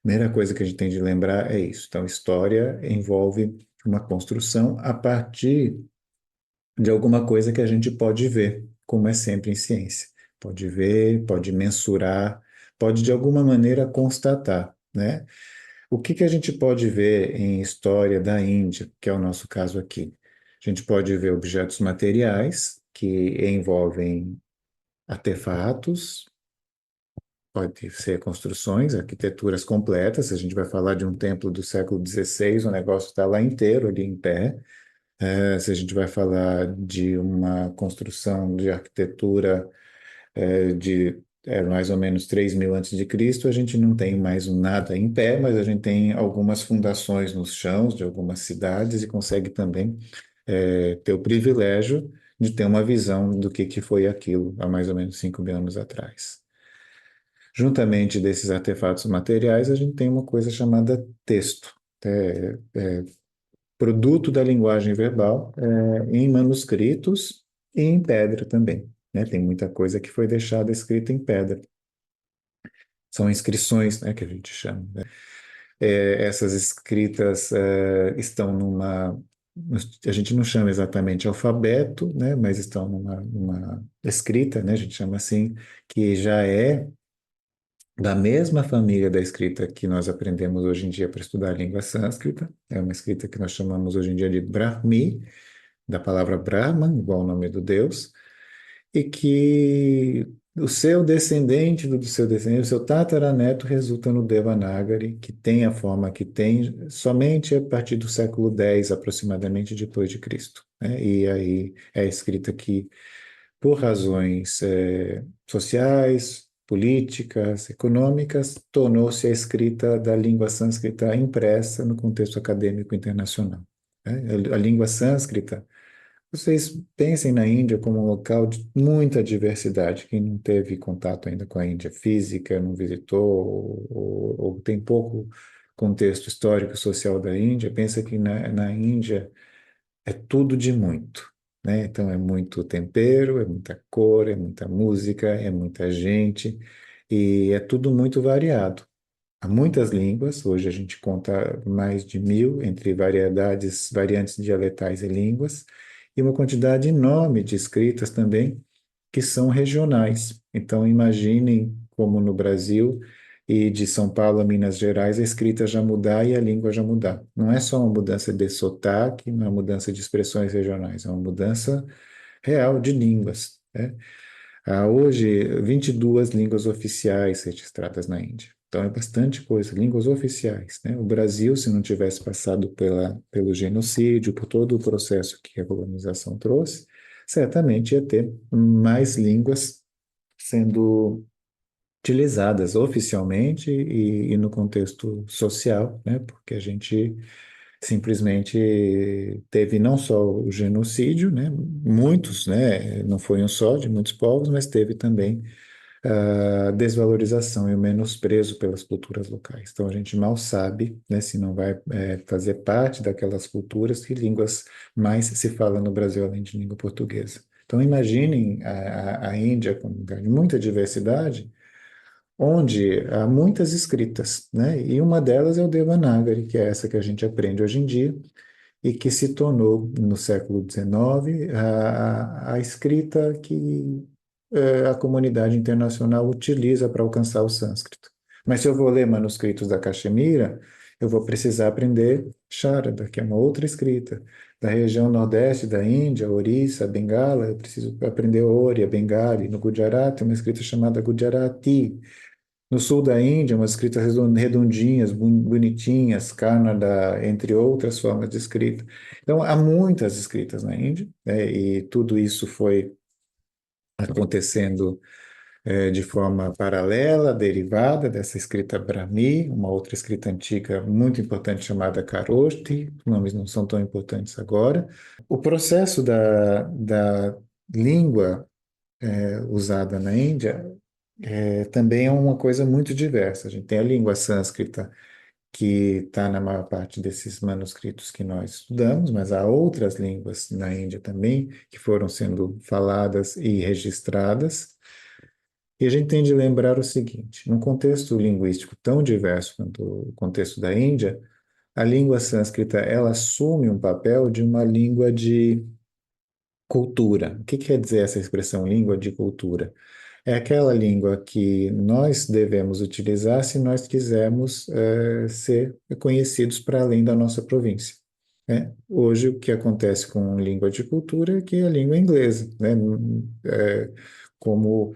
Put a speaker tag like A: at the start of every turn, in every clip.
A: Primeira coisa que a gente tem de lembrar é isso. Então, história envolve uma construção a partir de alguma coisa que a gente pode ver, como é sempre em ciência. Pode ver, pode mensurar, pode de alguma maneira constatar, né? O que que a gente pode ver em história da Índia, que é o nosso caso aqui? A gente pode ver objetos materiais que envolvem artefatos, pode ser construções, arquiteturas completas. A gente vai falar de um templo do século XVI, o negócio está lá inteiro ali em pé. Se a gente vai falar de uma construção de arquitetura de mais ou menos 3.000 antes de Cristo, a gente não tem mais nada em pé, mas a gente tem algumas fundações nos chãos de algumas cidades e consegue também ter o privilégio de ter uma visão do que foi aquilo há mais ou menos 5.000 anos atrás. Juntamente desses artefatos materiais, a gente tem uma coisa chamada texto. Produto da linguagem verbal, em manuscritos e em pedra também, né? Tem muita coisa que foi deixada escrita em pedra. São inscrições, né, que a gente chama, né? Essas escritas estão a gente não chama exatamente alfabeto, né, mas estão numa escrita, né, a gente chama assim, que já é da mesma família da escrita que nós aprendemos hoje em dia para estudar a língua sânscrita. É uma escrita que nós chamamos hoje em dia de Brahmi, da palavra Brahman, igual ao nome do Deus, e que o seu descendente do seu descendente, o seu tataraneto, resulta no Devanagari, que tem a forma que tem somente a partir do século X, aproximadamente depois de Cristo, né? E aí é escrita que, por razões sociais, políticas, econômicas, tornou-se a escrita da língua sânscrita impressa no contexto acadêmico internacional, né? A língua sânscrita, vocês pensem na Índia como um local de muita diversidade. Quem não teve contato ainda com a Índia física, não visitou, ou tem pouco contexto histórico e social da Índia, pensa que na Índia é tudo de muito, né? Então é muito tempero, é muita cor, é muita música, é muita gente, e é tudo muito variado. Há muitas línguas, hoje a gente conta mais de 1.000 entre variantes dialetais e línguas, e uma quantidade enorme de escritas também que são regionais. Então, imaginem como no Brasil e de São Paulo a Minas Gerais a escrita já mudar e a língua já mudar. Não é só uma mudança de sotaque, não é uma mudança de expressões regionais, é uma mudança real de línguas, né? Há hoje 22 línguas oficiais registradas na Índia. Então é bastante coisa, línguas oficiais, né? O Brasil, se não tivesse passado pelo genocídio, por todo o processo que a colonização trouxe, certamente ia ter mais línguas sendo utilizadas oficialmente e no contexto social, né? Porque a gente simplesmente teve não só o genocídio, né? Muitos, né? Não foi um só, de muitos povos, mas teve também a desvalorização e o menosprezo pelas culturas locais. Então a gente mal sabe, né? Se não vai fazer parte daquelas culturas, que línguas mais se fala no Brasil além de língua portuguesa. Então imaginem a Índia como um lugar de muita diversidade, onde há muitas escritas, né? E uma delas é o Devanagari, que é essa que a gente aprende hoje em dia, e que se tornou, no século XIX, a escrita que a comunidade internacional utiliza para alcançar o sânscrito. Mas se eu vou ler manuscritos da Caxemira, eu vou precisar aprender Sharada, que é uma outra escrita. Da região nordeste da Índia, Orissa, Bengala, eu preciso aprender Oriya, Bengali. No Gujarat, tem uma escrita chamada Gujarati. No sul da Índia, umas escritas redondinhas, bonitinhas, Kannada, entre outras formas de escrita. Então, há muitas escritas na Índia, né, e tudo isso foi acontecendo de forma paralela, derivada dessa escrita Brahmi, uma outra escrita antiga muito importante chamada Kharosthi, nomes não são tão importantes agora. O processo da língua usada na Índia também é uma coisa muito diversa. A gente tem a língua sânscrita, que está na maior parte desses manuscritos que nós estudamos, mas há outras línguas na Índia também que foram sendo faladas e registradas. E a gente tem de lembrar o seguinte: num contexto linguístico tão diverso quanto o contexto da Índia, a língua sânscrita ela assume um papel de uma língua de cultura. O que quer dizer essa expressão língua de cultura? É aquela língua que nós devemos utilizar se nós quisermos ser conhecidos para além da nossa província. Né? Hoje, o que acontece com língua de cultura é que é a língua inglesa, né? Como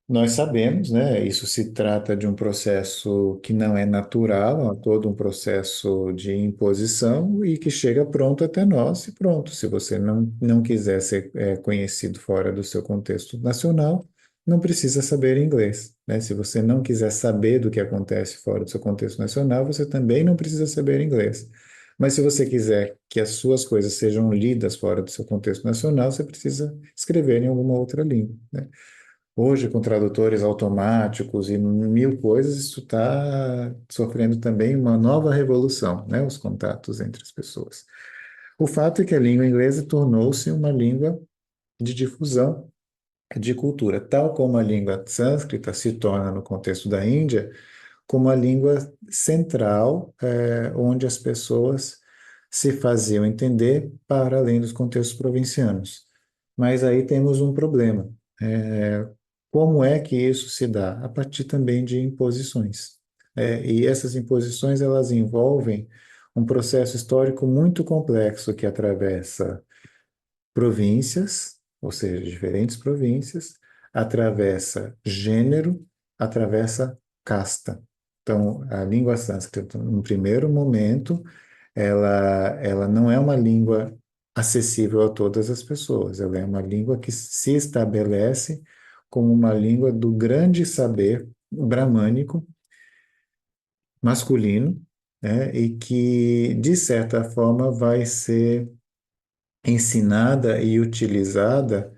A: nós sabemos, né? Isso se trata de um processo que não é natural, é todo um processo de imposição e que chega pronto até nós e pronto. Se você não quiser ser conhecido fora do seu contexto nacional, não precisa saber inglês, né? Se você não quiser saber do que acontece fora do seu contexto nacional, você também não precisa saber inglês. Mas se você quiser que as suas coisas sejam lidas fora do seu contexto nacional, você precisa escrever em alguma outra língua, né? Hoje, com tradutores automáticos e mil coisas, isso está sofrendo também uma nova revolução, né? Os contatos entre as pessoas. O fato é que a língua inglesa tornou-se uma língua de difusão de cultura, tal como a língua sânscrita se torna, no contexto da Índia, como a língua central, onde as pessoas se faziam entender para além dos contextos provincianos. Mas aí temos um problema. Como é que isso se dá? A partir também de imposições. E essas imposições, elas envolvem um processo histórico muito complexo que atravessa províncias, ou seja, diferentes províncias, atravessa gênero, atravessa casta. Então, a língua sânscrita, no primeiro momento, ela não é uma língua acessível a todas as pessoas, ela é uma língua que se estabelece como uma língua do grande saber bramânico masculino, né, e que, de certa forma, vai ser ensinada e utilizada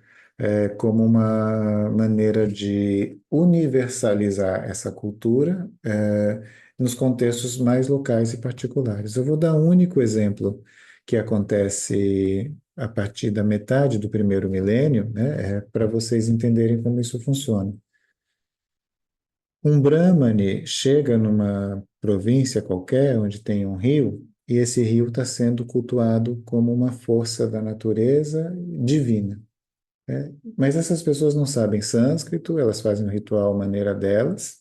A: como uma maneira de universalizar essa cultura nos contextos mais locais e particulares. Eu vou dar um único exemplo que acontece a partir da metade do primeiro milênio, né, para vocês entenderem como isso funciona. Um Brahmane chega numa província qualquer, onde tem um rio, e esse rio está sendo cultuado como uma força da natureza divina, né? Mas essas pessoas não sabem sânscrito, elas fazem o ritual à maneira delas,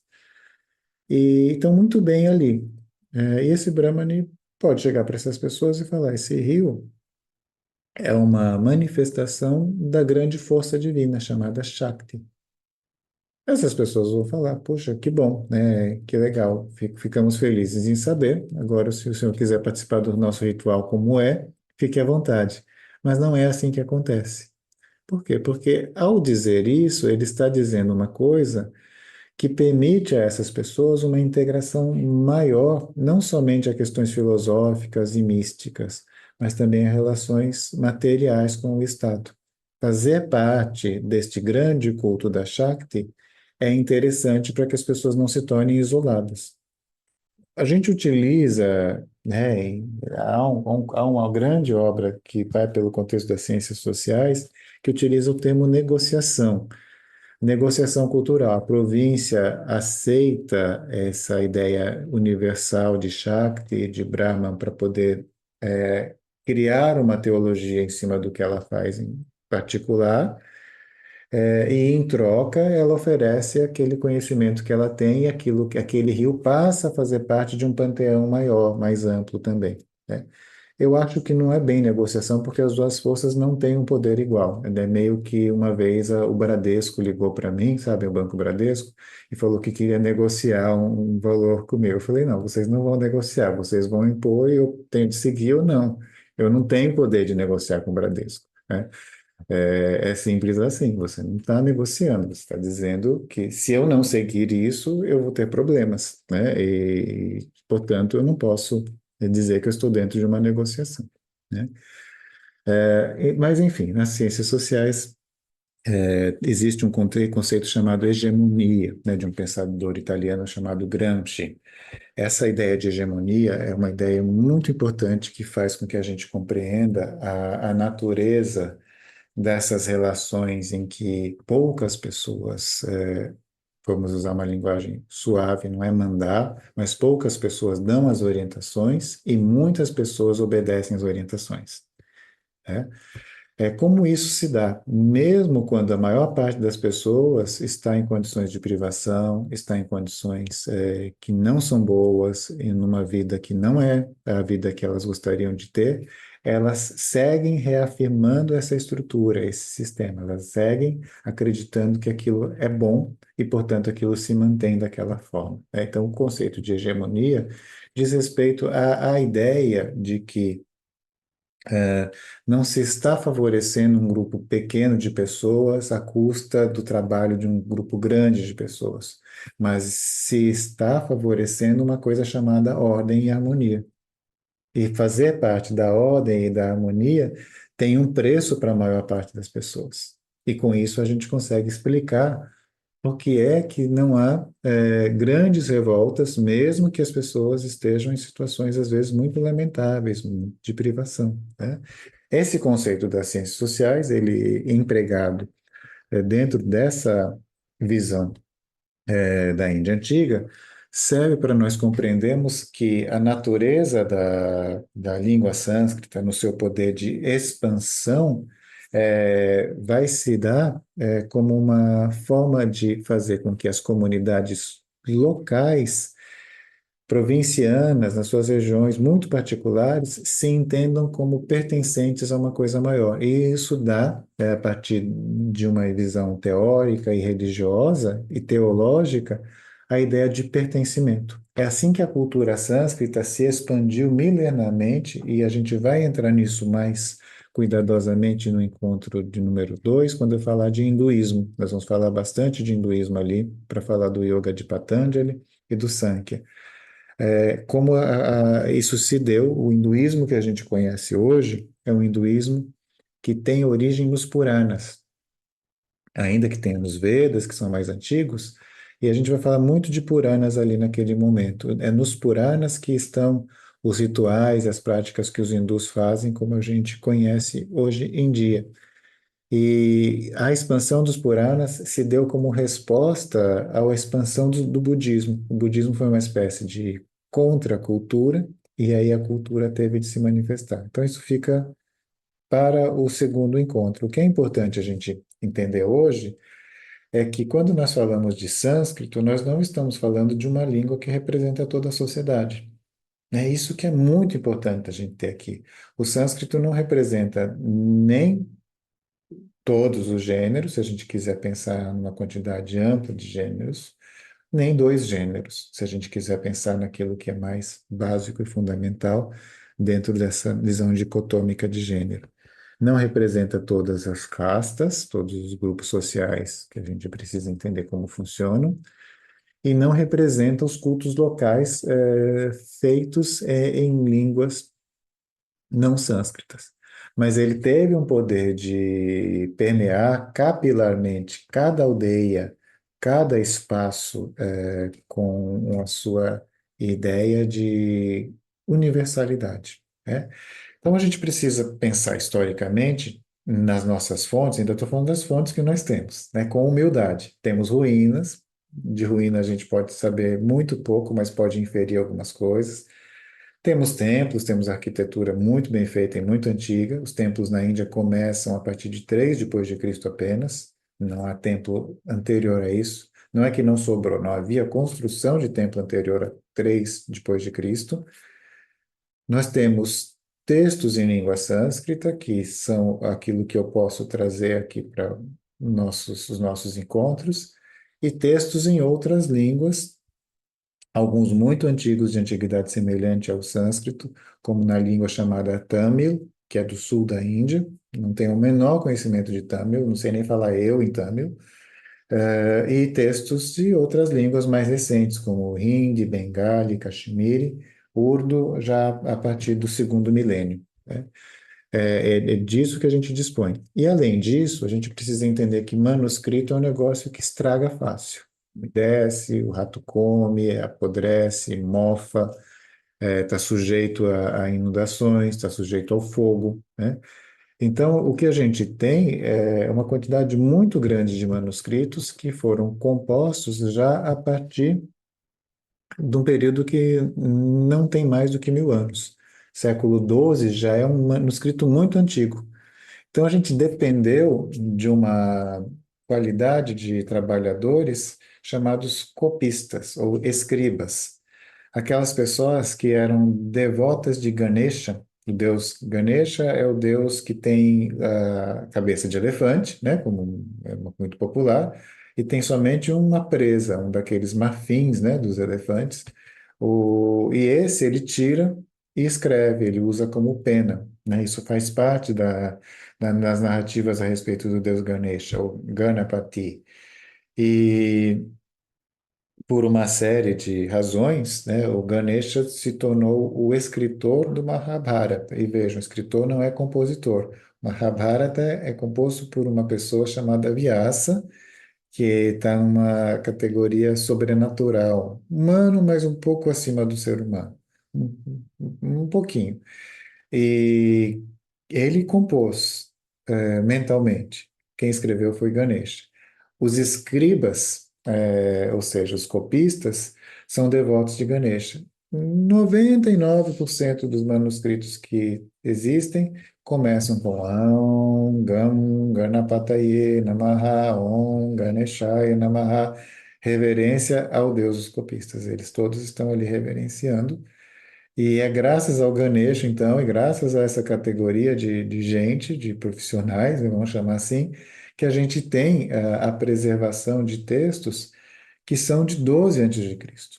A: e estão muito bem ali. E esse Brahmane pode chegar para essas pessoas e falar: esse rio é uma manifestação da grande força divina chamada Shakti. Essas pessoas vão falar, poxa, que bom, né? Que legal, ficamos felizes em saber. Agora, se o senhor quiser participar do nosso ritual como é, fique à vontade. Mas não é assim que acontece. Por quê? Porque ao dizer isso, ele está dizendo uma coisa que permite a essas pessoas uma integração maior, não somente a questões filosóficas e místicas, mas também a relações materiais com o Estado. Fazer parte deste grande culto da Shakti é interessante para que as pessoas não se tornem isoladas. A gente utiliza, né, há uma grande obra que vai pelo contexto das ciências sociais, que utiliza o termo negociação. Negociação cultural. A província aceita essa ideia universal de Shakti, de Brahman, para poder criar uma teologia em cima do que ela faz em particular, e em troca ela oferece aquele conhecimento que ela tem e aquilo que aquele rio passa a fazer parte de um panteão maior, mais amplo também, né? Eu acho que não é bem negociação, porque as duas forças não têm um poder igual. É meio que uma vez o Bradesco ligou para mim, sabe, o Banco Bradesco, e falou que queria negociar um valor comigo. Eu falei, não, vocês não vão negociar, vocês vão impor e eu tenho de seguir ou não. Eu não tenho poder de negociar com o Bradesco, né? É simples assim, você não está negociando, você está dizendo que se eu não seguir isso, eu vou ter problemas, né? Portanto, eu não posso dizer que eu estou dentro de uma negociação, né? Mas, enfim, nas ciências sociais, existe um conceito chamado hegemonia, né, de um pensador italiano chamado Gramsci. Essa ideia de hegemonia é uma ideia muito importante que faz com que a gente compreenda a natureza dessas relações em que poucas pessoas vamos usar uma linguagem suave, não é mandar, mas poucas pessoas dão as orientações e muitas pessoas obedecem as orientações. Né? Como isso se dá, mesmo quando a maior parte das pessoas está em condições de privação, está em condições que não são boas, em uma vida que não é a vida que elas gostariam de ter, elas seguem reafirmando essa estrutura, esse sistema, elas seguem acreditando que aquilo é bom e, portanto, aquilo se mantém daquela forma. Né? Então, o conceito de hegemonia diz respeito à ideia de que não se está favorecendo um grupo pequeno de pessoas à custa do trabalho de um grupo grande de pessoas, mas se está favorecendo uma coisa chamada ordem e harmonia. E fazer parte da ordem e da harmonia tem um preço para a maior parte das pessoas. E com isso a gente consegue explicar por que é que não há grandes revoltas, mesmo que as pessoas estejam em situações, às vezes, muito lamentáveis, de privação, né? Esse conceito das ciências sociais, ele é empregado dentro dessa visão da Índia antiga, serve para nós compreendermos que a natureza da língua sânscrita, no seu poder de expansão, vai se dar como uma forma de fazer com que as comunidades locais provincianas, nas suas regiões muito particulares, se entendam como pertencentes a uma coisa maior. E isso dá, a partir de uma visão teórica e religiosa e teológica, a ideia de pertencimento. É assim que a cultura sânscrita se expandiu milenarmente, e a gente vai entrar nisso mais cuidadosamente no encontro de número 2, quando eu falar de hinduísmo. Nós vamos falar bastante de hinduísmo ali, para falar do Yoga de Patanjali e do Sankhya. Como isso se deu, o hinduísmo que a gente conhece hoje é um hinduísmo que tem origem nos Puranas, ainda que tenha nos Vedas, que são mais antigos, e a gente vai falar muito de Puranas ali naquele momento. É nos Puranas que estão os rituais, as práticas que os hindus fazem, como a gente conhece hoje em dia. E a expansão dos Puranas se deu como resposta à expansão do budismo. O budismo foi uma espécie de contracultura, e aí a cultura teve de se manifestar. Então, isso fica para o segundo encontro. O que é importante a gente entender hoje é que quando nós falamos de sânscrito, nós não estamos falando de uma língua que representa toda a sociedade. É isso que é muito importante a gente ter aqui. O sânscrito não representa nem todos os gêneros, se a gente quiser pensar numa quantidade ampla de gêneros, nem dois gêneros, se a gente quiser pensar naquilo que é mais básico e fundamental dentro dessa visão dicotômica de gênero. Não representa todas as castas, todos os grupos sociais que a gente precisa entender como funcionam, e não representa os cultos locais feitos em línguas não sânscritas. Mas ele teve um poder de permear capilarmente cada aldeia, cada espaço, com a sua ideia de universalidade, né? Então a gente precisa pensar historicamente nas nossas fontes, ainda estou falando das fontes que nós temos, né? Com humildade. Temos ruínas, de ruína a gente pode saber muito pouco, mas pode inferir algumas coisas. Temos templos, temos arquitetura muito bem feita e muito antiga. Os templos na Índia começam a partir de 3 depois de Cristo apenas. Não há templo anterior a isso. Não é que não sobrou, não havia construção de templo anterior a 3 depois de Cristo. Nós temos textos em língua sânscrita, que são aquilo que eu posso trazer aqui para os nossos encontros, e textos em outras línguas, alguns muito antigos de antiguidade semelhante ao sânscrito, como na língua chamada Tamil, que é do sul da Índia. Não tenho o menor conhecimento de Tamil, não sei nem falar eu em Tamil. E textos de outras línguas mais recentes, como Hindi, Bengali, Caxemiri, Urdu, já a partir do segundo milênio, né? É disso que a gente dispõe. E, além disso, a gente precisa entender que manuscrito é um negócio que estraga fácil. Desce, o rato come, apodrece, mofa, está sujeito a inundações, está sujeito ao fogo, né? Então, o que a gente tem é uma quantidade muito grande de manuscritos que foram compostos já a partir de um período que não tem mais do que 1000 anos. Século XII já é um manuscrito muito antigo. Então, a gente dependeu de uma qualidade de trabalhadores chamados copistas ou escribas, aquelas pessoas que eram devotas de Ganesha. O deus Ganesha é o deus que tem a cabeça de elefante, né, como é muito popular, e tem somente uma presa, um daqueles marfins, né, dos elefantes. E esse ele tira e escreve, ele usa como pena, né? Isso faz parte das narrativas a respeito do deus Ganesha, ou Ganapati. E por uma série de razões, né, o Ganesha se tornou o escritor do Mahabharata. E vejam, o escritor não é compositor. Mahabharata é composto por uma pessoa chamada Vyasa, que está numa categoria sobrenatural, humano, mas um pouco acima do ser humano, um pouquinho. E ele compôs mentalmente. Quem escreveu foi Ganesha. Os escribas, ou seja, os copistas, são devotos de Ganesha. 99% dos manuscritos que existem começam com Aum, Gam, Ganapataye, Namaha, Om, Ganeshaya, Namaha, reverência ao Deus dos copistas. Eles todos estão ali reverenciando. E é graças ao Ganesha, então, e graças a essa categoria de gente, de profissionais, né, vamos chamar assim, que a gente tem a preservação de textos que são de 12 antes de Cristo,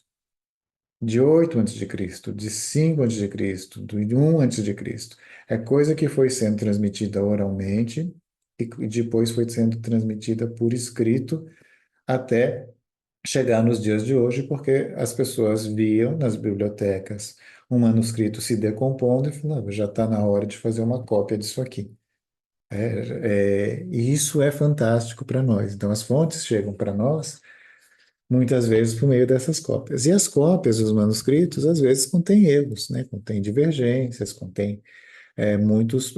A: de 8 antes de Cristo, de 5 antes de Cristo, de 1 antes de Cristo. É coisa que foi sendo transmitida oralmente e depois foi sendo transmitida por escrito até chegar nos dias de hoje, porque as pessoas viam nas bibliotecas um manuscrito se decompondo e falavam, já está na hora de fazer uma cópia disso aqui. E isso é fantástico para nós. Então, as fontes chegam para nós muitas vezes por meio dessas cópias. E as cópias dos manuscritos, às vezes, contêm erros, né? Contêm divergências, contêm muitos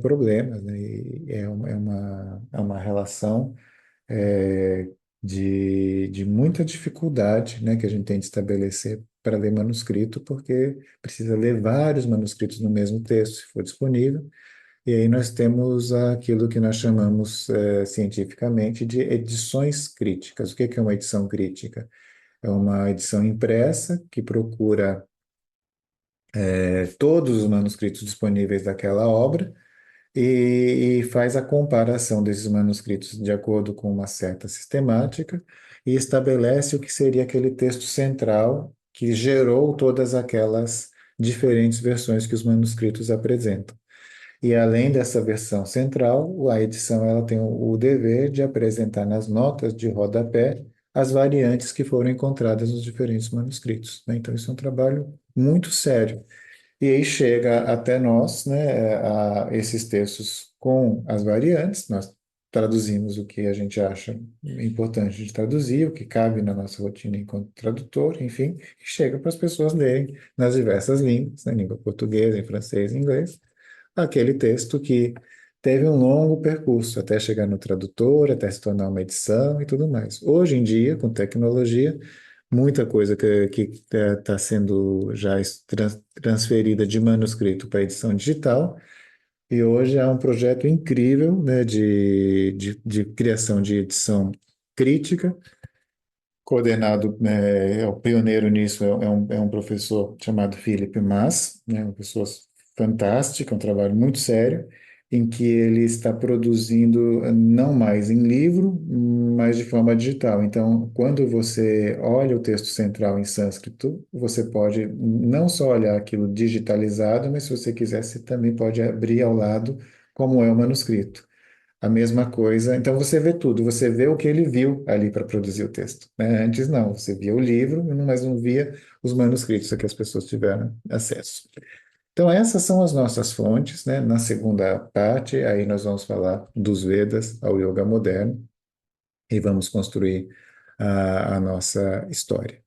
A: problemas, né? E é uma relação é, de muita dificuldade, né, que a gente tem de estabelecer para ler manuscrito, porque precisa ler vários manuscritos no mesmo texto, se for disponível, e aí nós temos aquilo que nós chamamos cientificamente de edições críticas. O que que é uma edição crítica? É uma edição impressa que procura todos os manuscritos disponíveis daquela obra e faz a comparação desses manuscritos de acordo com uma certa sistemática e estabelece o que seria aquele texto central que gerou todas aquelas diferentes versões que os manuscritos apresentam. E além dessa versão central, a edição ela tem o dever de apresentar nas notas de rodapé as variantes que foram encontradas nos diferentes manuscritos, né? Então, isso é um trabalho muito sério. E aí chega até nós, né, esses textos com as variantes, nós traduzimos o que a gente acha importante de traduzir, o que cabe na nossa rotina enquanto tradutor, enfim, e chega para as pessoas lerem nas diversas línguas, na língua portuguesa, em francês, em inglês, aquele texto que teve um longo percurso até chegar no tradutor, até se tornar uma edição e tudo mais. Hoje em dia, com tecnologia, muita coisa que está sendo já transferida de manuscrito para edição digital, e hoje há um projeto incrível, né, de criação de edição crítica, coordenado, né, o pioneiro nisso é um professor chamado Philip Maas, né, uma pessoa fantástica, um trabalho muito sério, em que ele está produzindo não mais em livro, mas de forma digital. Então, quando você olha o texto central em sânscrito, você pode não só olhar aquilo digitalizado, mas se você quiser, você também pode abrir ao lado como é o manuscrito. A mesma coisa, então você vê tudo, você vê o que ele viu ali para produzir o texto, né? Antes não, você via o livro, mas não via os manuscritos a que as pessoas tiveram acesso. Então essas são as nossas fontes, né? Na segunda parte, aí nós vamos falar dos Vedas ao yoga moderno e vamos construir a nossa história.